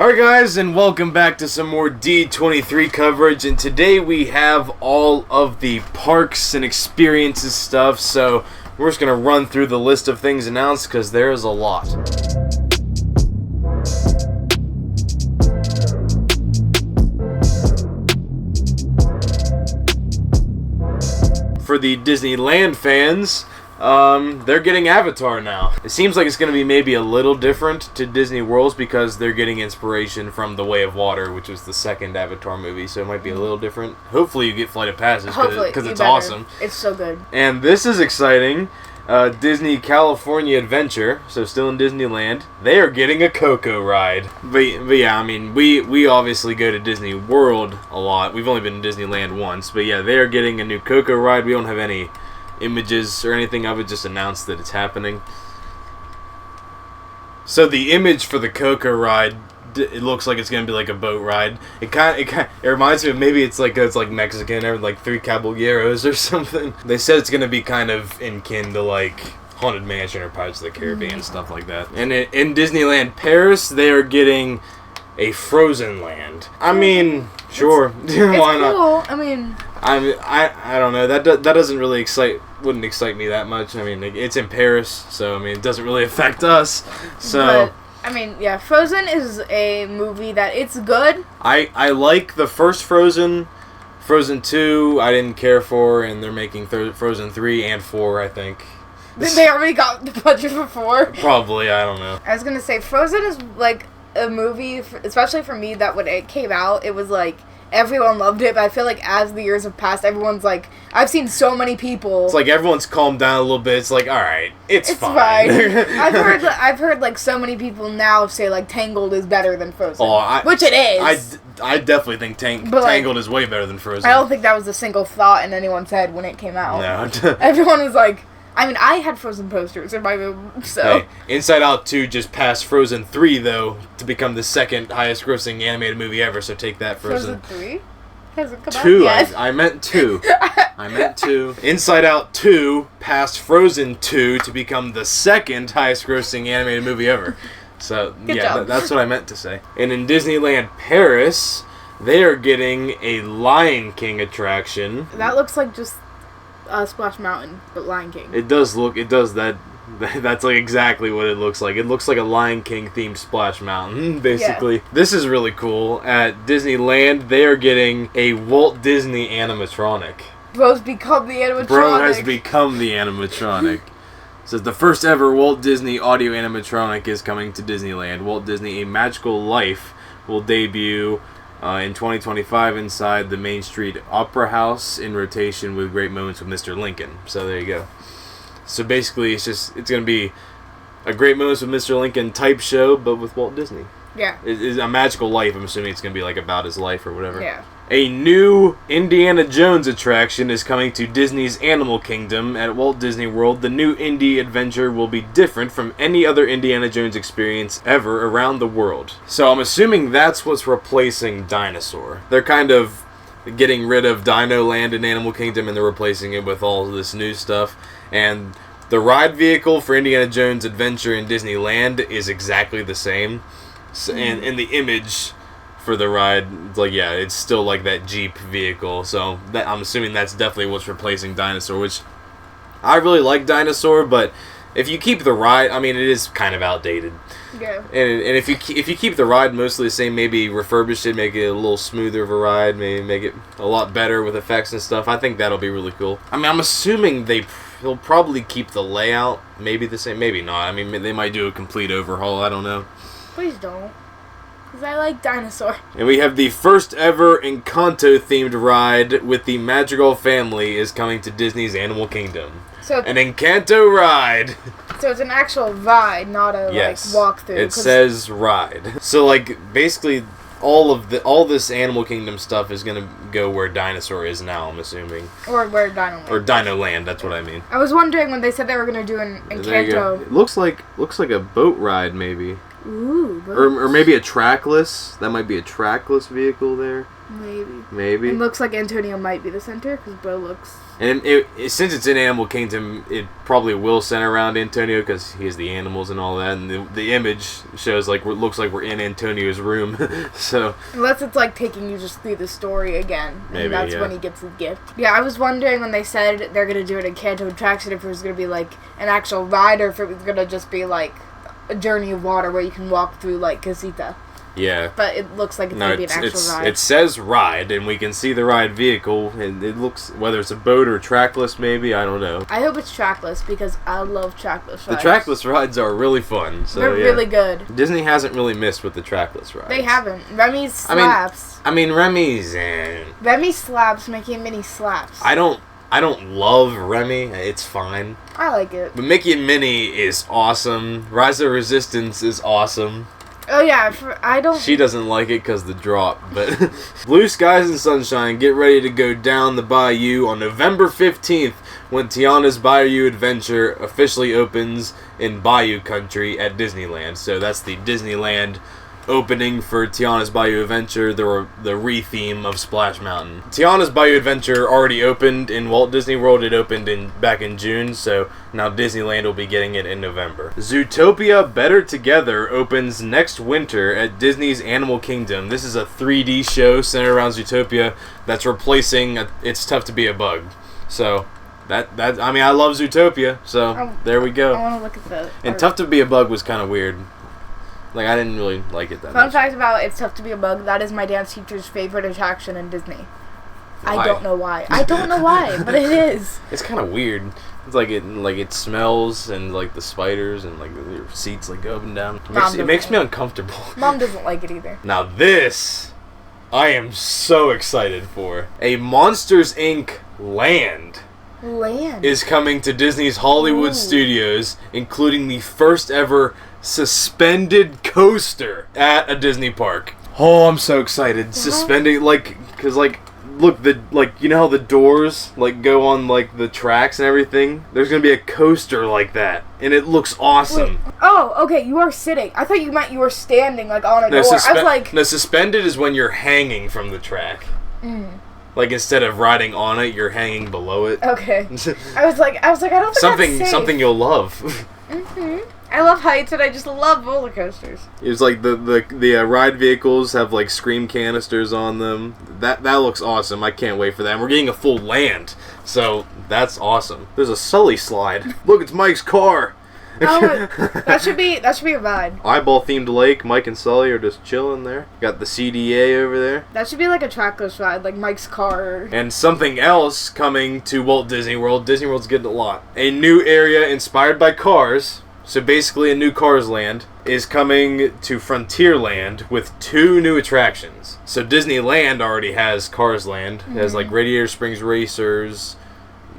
Alright guys, and welcome back to some more D23 coverage, and today we have all of the parks and experiences stuff, so we're just going to run through the list of things announced because there's a lot. For the Disneyland fans, they're getting Avatar now. It seems like it's going to be maybe a little different to Disney World's because they're getting inspiration from The Way of Water, which was the second Avatar movie, so it might be a little different. Hopefully you get Flight of Passage because it's awesome. It's so good. And this is exciting. Disney California Adventure, so still in Disneyland, they are getting a Coco ride. But yeah, I mean, we obviously go to Disney World a lot. We've only been to Disneyland once, but yeah, they are getting a new Coco ride. We don't have any images or anything of it, just announced that it's happening. So the image for the Coco ride, it looks like it's gonna be like a boat ride. It reminds me of maybe it's like Mexican or like Three Caballeros or something. They said it's gonna be kind of akin to like Haunted Mansion or Pirates of the Caribbean, stuff like that. And in Disneyland Paris, they are getting a Frozen Land. I mean, sure, why not? Cool. I don't know. That doesn't really wouldn't excite me that much. I mean, it's in Paris, so I mean, it doesn't really affect us. So. But, Frozen is a movie that it's good. I like the first Frozen. Frozen 2, I didn't care for, and they're making Frozen 3 and 4, I think. They already got the budget for 4? Probably, I don't know. I was going to say, Frozen is like a movie, especially for me, that when it came out, it was like, everyone loved it, but I feel like as the years have passed, everyone's like, I've seen so many people. It's like everyone's calmed down a little bit. It's like, all right, it's fine. I've heard like so many people now say like Tangled is better than Frozen, which it is. I definitely think Tangled is way better than Frozen. I don't think that was a single thought in anyone's head when it came out. No. Everyone was like, I had Frozen posters in my room, so... Hey, Inside Out 2 just passed Frozen 3, though, to become the second highest-grossing animated movie ever, so take that, Frozen. Frozen 3? Hasn't come 2, out yet. I meant 2. I meant 2. Inside Out 2 passed Frozen 2 to become the second highest-grossing animated movie ever. So, Good job. That's what I meant to say. And in Disneyland Paris, they are getting a Lion King attraction. That looks like just... Splash Mountain, but Lion King. It does that. That's like exactly what it looks like. It looks like a Lion King themed Splash Mountain, basically. Yeah. This is really cool. At Disneyland, they are getting a Walt Disney animatronic. Bro's become the animatronic. Bro has become the animatronic. So the first ever Walt Disney audio animatronic is coming to Disneyland. Walt Disney: A Magical Life will debut in 2025 inside the Main Street Opera House in rotation with great moments with Mr. Lincoln. So there you go. So basically it's going to be a great moments with Mr. Lincoln type show, but with Walt Disney. Yeah. It's a magical life. I'm assuming it's going to be like about his life or whatever. Yeah. A new Indiana Jones attraction is coming to Disney's Animal Kingdom at Walt Disney World. The new Indy adventure will be different from any other Indiana Jones experience ever around the world. So I'm assuming that's what's replacing Dinosaur. They're kind of getting rid of Dino Land in Animal Kingdom and they're replacing it with all of this new stuff. And the ride vehicle for Indiana Jones Adventure in Disneyland is exactly the same. So, and the image for the ride, it's still like that Jeep vehicle. So I'm assuming that's definitely what's replacing Dinosaur, which I really like Dinosaur, but if you keep the ride, I mean, it is kind of outdated. Yeah. And if you keep the ride mostly the same, maybe refurbish it, make it a little smoother of a ride, maybe make it a lot better with effects and stuff, I think that'll be really cool. I mean, I'm assuming they'll probably keep the layout maybe the same, maybe not. I mean, they might do a complete overhaul, I don't know. Please don't. Because I like Dinosaur. And we have the first ever Encanto-themed ride with the Madrigal family is coming to Disney's Animal Kingdom. So an Encanto ride. So it's an actual ride, not a walkthrough. It says ride. So basically all this Animal Kingdom stuff is gonna go where Dinosaur is now, I'm assuming. Or where Dino Land. Or Dino Land, that's what I mean. I was wondering when they said they were gonna do an Encanto. It looks like a boat ride maybe. Ooh. Or maybe a trackless. That might be a trackless vehicle there. Maybe. It looks like Antonio might be the center because Bo looks. And since it's in Animal Kingdom, it probably will center around Antonio because he has the animals and all that. And the image shows looks like we're in Antonio's room. So unless it's like taking you just through the story again. Maybe, and that's when he gets his gift. Yeah, I was wondering when they said they're going to do an Encanto attraction if it was going to be like an actual ride or if it was going to just be like a journey of water where you can walk through like Casita. Yeah. But it looks like it's going to be an actual ride. It says ride, and we can see the ride vehicle, and it looks, whether it's a boat or trackless maybe, I don't know. I hope it's trackless, because I love trackless rides. The trackless rides are really fun. So, they're really good. Disney hasn't really missed with the trackless rides. They haven't. Remy slaps. I mean Remy's... Remy slaps, Mickey and Minnie slaps. I don't love Remy. It's fine. I like it. But Mickey and Minnie is awesome. Rise of Resistance is awesome. Oh yeah, I don't... She doesn't like it because the drop, but... Blue Skies and Sunshine, get ready to go down the Bayou on November 15th when Tiana's Bayou Adventure officially opens in Bayou Country at Disneyland. So that's the Disneyland opening for Tiana's Bayou Adventure, the re-theme of Splash Mountain. Tiana's Bayou Adventure already opened in Walt Disney World. It opened back in June, so now Disneyland will be getting it in November. Zootopia Better Together opens next winter at Disney's Animal Kingdom. This is a 3D show centered around Zootopia that's replacing It's Tough to Be a Bug. So I mean, I love Zootopia, so there we go. I want to look at the... And Tough to Be a Bug was kind of weird. Like, I didn't really like it that much. Fun fact about It's Tough to Be a Bug, that is my dance teacher's favorite attraction in Disney. Why? I don't know why. I don't know why, but it is. It's kind of weird. It's like it smells and like the spiders and like your seats like go up and down. It makes me uncomfortable. Mom doesn't like it either. Now this, I am so excited for. A Monsters Inc. Land is coming to Disney's Hollywood Studios, including the first ever suspended coaster at a Disney park. Oh, I'm so excited. Suspending, because look, you know how the doors go on the tracks and everything? There's gonna be a coaster like that, and it looks awesome. Wait. Oh, okay, you are sitting. I thought you meant you were standing on a door. I was like... No, suspended is when you're hanging from the track. Instead of riding on it, you're hanging below it. Okay. I was like, I don't think that's safe. Something you'll love. I love heights, and I just love roller coasters. It's like the ride vehicles have scream canisters on them. That looks awesome. I can't wait for that. And we're getting a full land, so that's awesome. There's a Sully slide. Look, it's Mike's car. Oh, that should be a ride. Eyeball themed lake. Mike and Sully are just chilling there. Got the CDA over there. That should be like a trackless ride, like Mike's car. And something else coming to Walt Disney World. Disney World's getting a lot. A new area inspired by cars. So basically a new Cars Land is coming to Frontierland with 2 new attractions. So Disneyland already has Cars Land. It has Radiator Springs Racers,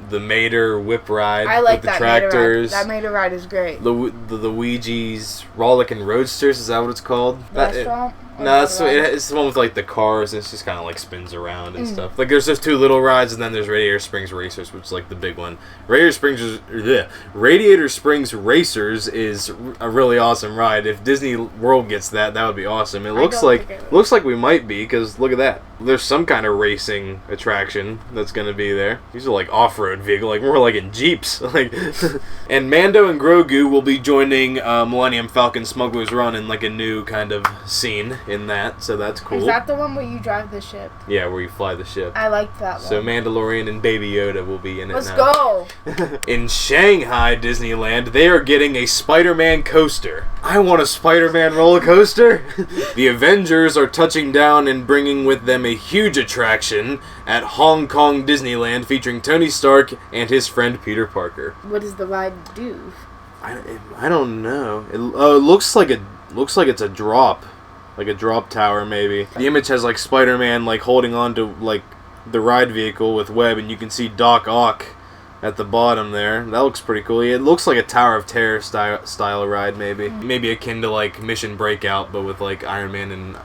the Mater Whip Ride with the tractors. That Mater ride is great. The Luigi's Rollickin' Roadsters, is that what it's called? Restaurant? No, it's the one with the cars, and it's just kind of spins around and stuff. There's those 2 little rides, and then there's Radiator Springs Racers, which is the big one. Radiator Springs Racers is a really awesome ride. If Disney World gets that would be awesome. It looks like we might be, because look at that. There's some kind of racing attraction that's going to be there. These are off-road vehicle, more in Jeeps. And Mando and Grogu will be joining Millennium Falcon Smuggler's Run in a new kind of scene in that, so that's cool. Is that the one where you drive the ship? Yeah, where you fly the ship. I like that one. So Mandalorian and Baby Yoda will be in it now. Let's go! In Shanghai Disneyland, they are getting a Spider-Man coaster. I want a Spider-Man roller coaster! The Avengers are touching down and bringing with them a huge attraction at Hong Kong Disneyland featuring Tony Stark and his friend Peter Parker. What does the ride do? I don't know. It looks like it's a drop. Like a drop tower, maybe. The image has Spider-Man holding on to the ride vehicle with web, and you can see Doc Ock at the bottom there. That looks pretty cool. It looks like a Tower of Terror style ride, maybe. Maybe akin to Mission Breakout, but with Iron Man and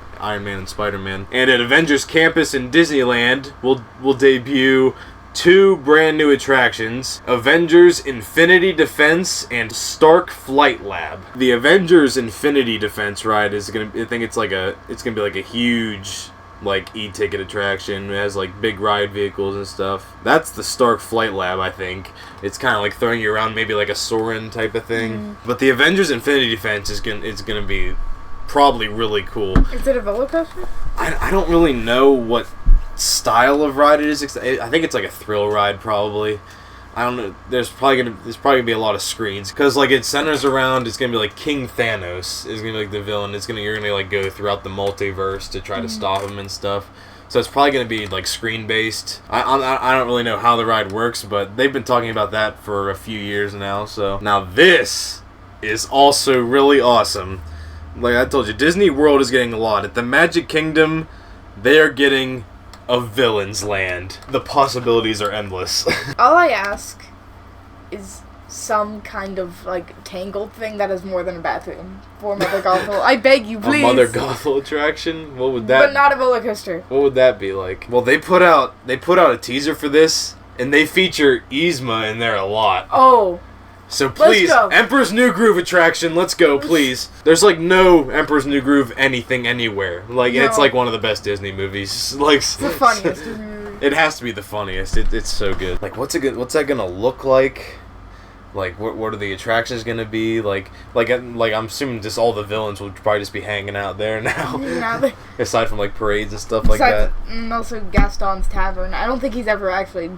Spider-Man. And at Avengers Campus in Disneyland, will debut 2 brand new attractions: Avengers Infinity Defense and Stark Flight Lab. The Avengers Infinity Defense ride is gonna, I think it's gonna be like a huge, like, e-ticket attraction. It has like big ride vehicles and stuff. That's the Stark Flight Lab, I think. It's kind of like throwing you around, maybe like a Soarin' type of thing. But the Avengers Infinity Defense is gonna be probably really cool. Is it a roller coaster? I don't really know what style of ride it is. I think it's like a thrill ride, probably. I don't know. There's probably gonna be a lot of screens, because like it centers around. It's gonna be like King Thanos is gonna be like the villain. You're gonna like go throughout the multiverse to try to stop him and stuff. So it's probably gonna be like screen based. I don't really know how the ride works, but they've been talking about that for a few years now. So now this is also really awesome. Like I told you, Disney World is getting a lot. At the Magic Kingdom, they are getting a Villain's Land. The possibilities are endless. All I ask is some kind of, like, Tangled thing that is more than a bathroom for Mother Gothel. I beg you, please. A Mother Gothel attraction? What would that... But not a roller coaster. What would that be like? Well, they put out a teaser for this, and they feature Yzma in there a lot. Oh. So please, Let's go. Emperor's New Groove attraction, let's go, please. There's like no Emperor's New Groove anything anywhere. Like, No. it's like one of the best Disney movies. Like, It's the funniest Disney movie. It has to be the funniest. It's so good. Like, what's that gonna look like? Like, what are the attractions gonna be? Like I'm assuming just all the villains will probably just be hanging out there now. Aside from like parades and stuff like that. And also Gaston's Tavern. I don't think he's ever actually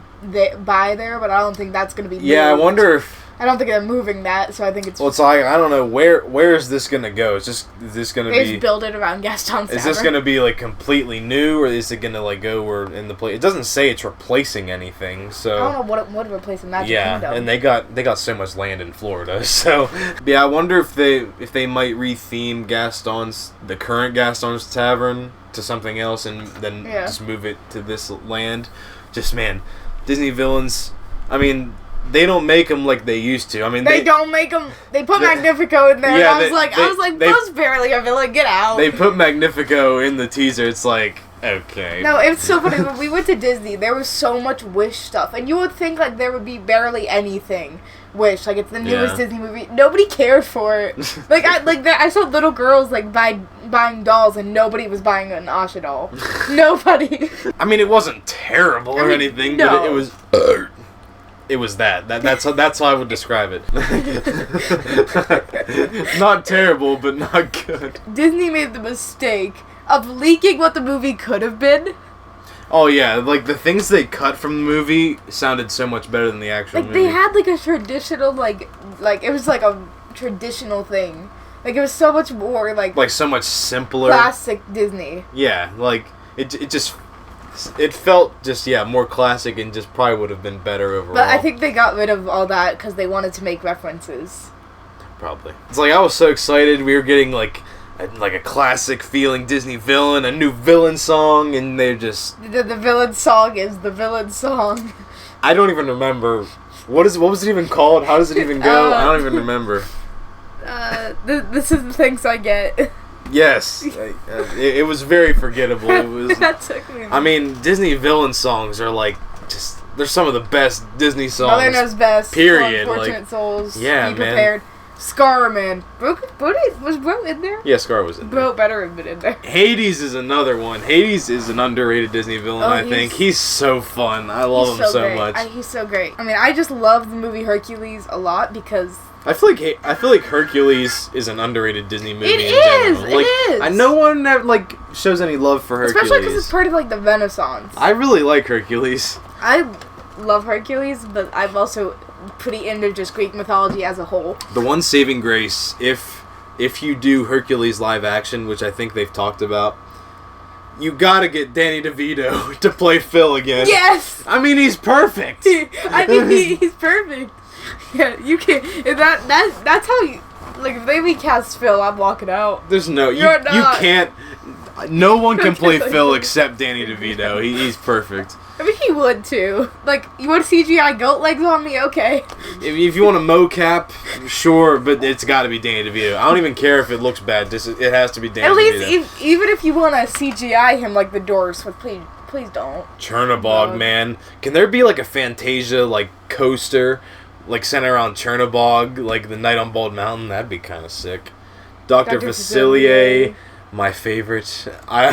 by there, but I don't think that's gonna be. Yeah, I wonder if. I don't think they're moving that, so I think it's... Well, it's like, I don't know, where is this going to go? Is this going to be... They just build it around Gaston's Tavern. Is this going to be, like, completely new, or is it going to, like, go where in the place... It doesn't say it's replacing anything, so... I don't know what would replace the Magic Kingdom. Yeah, and they got so much land in Florida, so... Yeah, I wonder if they might re-theme the current Gaston's Tavern to something else, and then just move it to this land. Just, man, Disney villains... I mean... They don't make them like they used to. I mean, they don't make them. They put Magnifico in there. Yeah, and I was like, Buzz barely a villain. Get out. They put Magnifico in the teaser. It's like, okay. No, it's so funny. When we went to Disney, there was so much Wish stuff, and you would think like there would be barely anything Wish. Like it's the newest Disney movie. Nobody cared for it. I saw little girls like buying dolls, and nobody was buying an Asha doll. Nobody. I mean, it wasn't terrible or anything, but it was. It was that's how I would describe it. Not terrible, but not good. Disney made the mistake of leaking what the movie could have been. Oh yeah, like the things they cut from the movie sounded so much better than the actual movie. They had like a traditional like it was like a traditional thing. Like it was so much more like so much simpler. Classic Disney. Yeah, like it felt just more classic, and just probably would have been better overall. But I think they got rid of all that because they wanted to make references. Probably. It's like I was so excited we were getting like a classic feeling Disney villain, a new villain song, and they're just the villain song is the villain song. I don't even remember what was it even called? How does it even go? I don't even remember. This is the things I get. Yes, it was very forgettable. It was. That took me. I mean, Disney villain songs are like they're some of the best Disney songs. Mother Knows Best. Period. Unfortunate Souls. Yeah, Be Prepared. Scar, man. Was Bro in there? Yeah, Scar was in there. Bro better have been in there. Hades is another one. Hades is an underrated Disney villain, I think. He's so fun. I love him so much. He's so great. I mean, I just love the movie Hercules a lot because... I feel like Hercules is an underrated Disney movie in general. It is. No one ever, shows any love for Hercules. Especially because it's part of, the Renaissance. I really like Hercules. I love Hercules, but I'm also pretty into just Greek mythology as a whole. The one saving grace, if you do Hercules live action, which I think they've talked about, you gotta get Danny DeVito to play Phil again. Yes! I mean, he's perfect. He's perfect. Yeah, you can't. That's how you. If they recast Phil, I'm walking out. There's no. You can't. No one can play Phil except Danny DeVito. He's perfect. I mean, he would too. You want CGI goat legs on me? Okay. If you want a mocap, sure, but it's got to be Danny DeVito. I don't even care if it looks bad. It has to be Danny DeVito. At least, even if you want to CGI him like the Doors with Please don't. Chernobog, man. Can there be, like, a Fantasia, like, coaster, like, centered around Chernobog, like, the Night on Bald Mountain? That'd be kind of sick. Dr. Facilier, my favorite.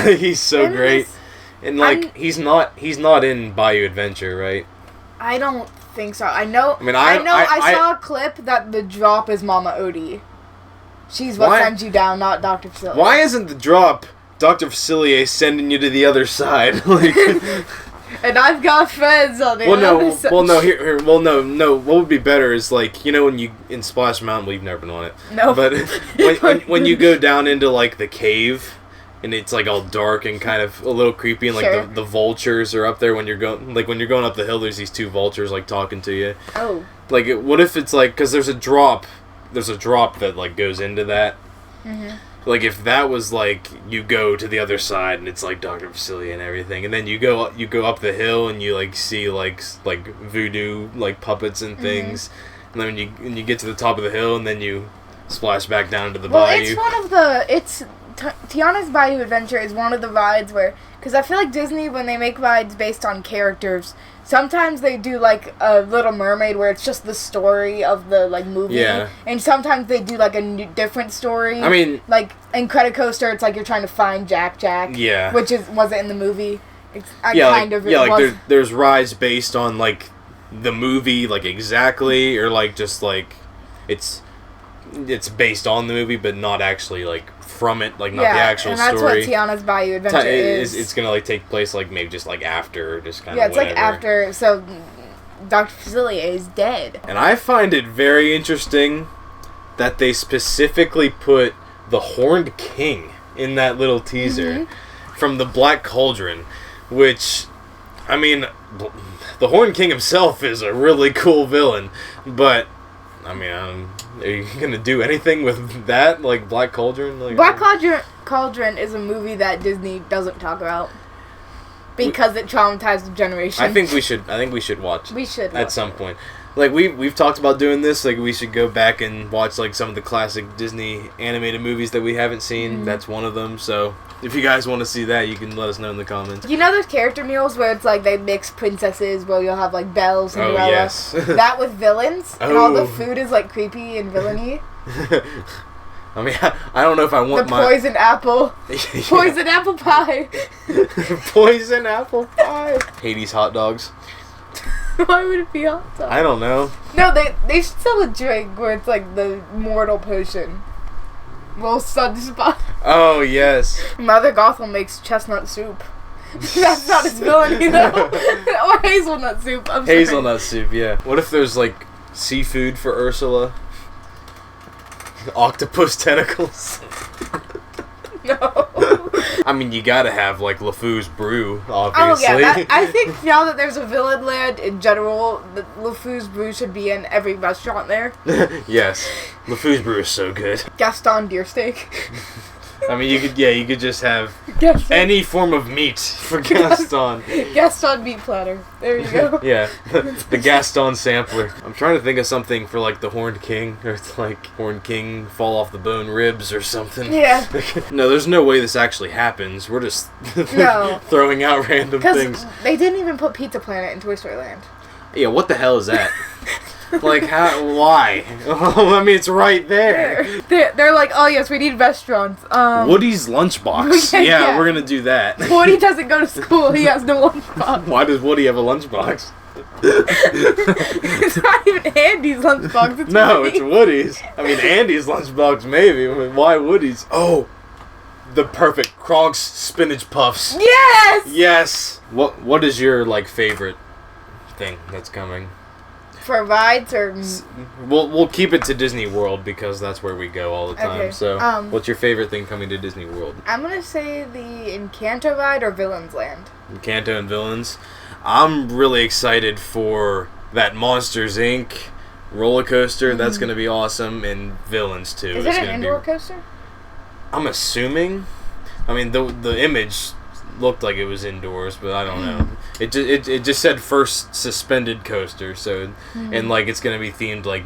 He's so great. And, like, he's not in Bayou Adventure, right? I don't think so. I know. I saw a clip that the drop is Mama Odie. She's what sends you down, not Dr. Facilier. Why isn't the drop Dr. Facilier sending you to the other side? Like, and I've got friends on the other side. No. What would be better is, like, you know, when you in Splash Mountain, we've never been on it. No. But when you go down into, like, the cave. And it's, like, all dark and kind of a little creepy, and, like, the vultures are up there when you're going... Like, when you're going up the hill, there's these two vultures, like, talking to you. Oh. Like, what if it's, like... Because there's a drop that, like, goes into that. Mm-hmm. Like, if that was, like, you go to the other side, and it's, like, Dr. Facilier and everything, and then you go up the hill, and you, like, see, like voodoo, like, puppets and things. Mm-hmm. And then when you get to the top of the hill, and then you splash back down into the bayou. It's one of the... Tiana's Bayou Adventure is one of the rides where... Because I feel like Disney, when they make rides based on characters, sometimes they do, like, a Little Mermaid where it's just the story of the, like, movie. Yeah. And sometimes they do, like, a different story. I mean... Like, in Coaster, it's like you're trying to find Jack. Yeah. Which wasn't in the movie. There's rides based on, like, the movie, like, exactly, or, like, just, like, it's based on the movie, but not actually, like, from it, like, not the actual story. And that's what Tiana's Bayou Adventure is. It's gonna, like, take place, like, maybe just, like, after, just kind of it's whatever. Like, after, so Dr. Facilier is dead. And I find it very interesting that they specifically put the Horned King in that little teaser from the Black Cauldron, which, I mean, the Horned King himself is a really cool villain, but, I mean, are you gonna do anything with that, like Black Cauldron? Like, Black Cauldron is a movie that Disney doesn't talk about because it traumatized a generation. I think we should watch. We should at some point. Like we've talked about doing this. Like we should go back and watch like some of the classic Disney animated movies that we haven't seen. Mm-hmm. That's one of them. So if you guys want to see that, you can let us know in the comments. You know those character meals where it's like they mix princesses, where you'll have like Belle, Cinderella. Oh yes. That with villains, and all the food is like creepy and villainy. I mean, I don't know if I want the poison apple. Poison apple pie. Poison apple pie. Hades hot dogs. Why would it be hot dog? I don't know. No, they should sell a drink where it's like the mortal potion. Little sunspot. Oh, yes. Mother Gothel makes chestnut soup. That's not his villainy, though. Or hazelnut soup. I'm sorry. Hazelnut soup, yeah. What if there's, like, seafood for Ursula? Octopus tentacles? No. I mean, you gotta have, like, LeFou's Brew, obviously. Oh, yeah. I think now that there's a villain land in general, the LeFou's Brew should be in every restaurant there. Yes. LeFou's Brew is so good. Gaston deer steak. I mean, you could just have any form of meat for Gaston. Gaston meat platter. There you go. Yeah, the Gaston sampler. I'm trying to think of something for like the Horned King, or it's like Horned King fall off the bone ribs or something. Yeah. No, there's no way this actually happens. We're just throwing out random things. They didn't even put Pizza Planet in Toy Story Land. Yeah, what the hell is that? Like, how? Why? I mean, it's right there. They're like, oh yes, we need restaurants. Woody's lunchbox. Yeah, we're gonna do that. Woody doesn't go to school. He has no lunchbox. Why does Woody have a lunchbox? It's not even Andy's lunchbox. It's It's Woody's. I mean, Andy's lunchbox maybe. I mean, why Woody's? Oh, the perfect Kronk's spinach puffs. Yes. Yes. What is your like favorite thing that's coming? For rides or... We'll keep it to Disney World because that's where we go all the time. Okay. So, what's your favorite thing coming to Disney World? I'm going to say the Encanto ride or Villains Land. Encanto and Villains. I'm really excited for that Monsters, Inc. roller coaster. Mm-hmm. That's going to be awesome. And Villains, too. Is it an indoor coaster? I'm assuming. I mean, the image looked like it was indoors, but I don't know. It just said first suspended coaster, so and like it's gonna be themed like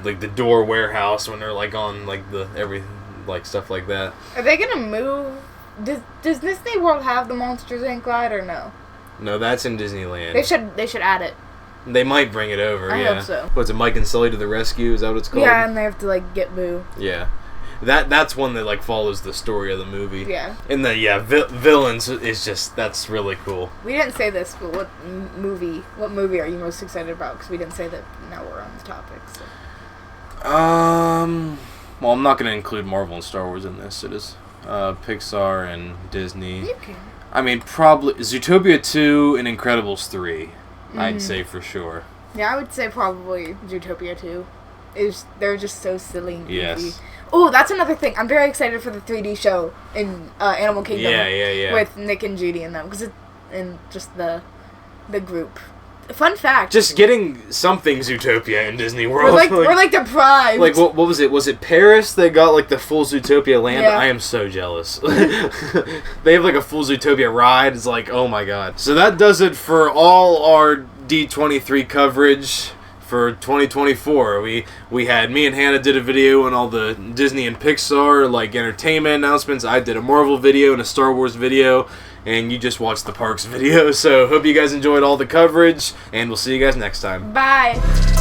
the Door Warehouse when they're like on like the everything like stuff like that. Are they gonna move? Does Disney World have the Monsters Inc. ride or no? No, that's in Disneyland. They should add it. They might bring it over, I yeah. hope so. What's it, Mike and Sully to the rescue? Is that what it's called? Yeah, and they have to, like, get Boo. Yeah. That's one that, like, follows the story of the movie. Yeah. And the, villains is just, that's really cool. We didn't say this, but what movie are you most excited about? Because we didn't say that now we're on the topic, so. Well, I'm not going to include Marvel and Star Wars in this. It is Pixar and Disney. You can. I mean, probably Zootopia 2 and Incredibles 3, I'd say for sure. Yeah, I would say probably Zootopia 2. They're just so silly and goofy. Yes. Oh, that's another thing. I'm very excited for the 3D show in Animal Kingdom. Yeah. With Nick and Judy in them. And just the group. Fun fact. Just getting something Zootopia in Disney World. We're like deprived. Like, what was it? Was it Paris that got, like, the full Zootopia land? Yeah. I am so jealous. They have, like, a full Zootopia ride. It's like, oh my god. So that does it for all our D23 coverage for 2024. We had, me and Hannah did a video on all the Disney and Pixar, like, entertainment announcements. I did a Marvel video and a Star Wars video. And you just watched the parks video. So hope you guys enjoyed all the coverage. And we'll see you guys next time. Bye.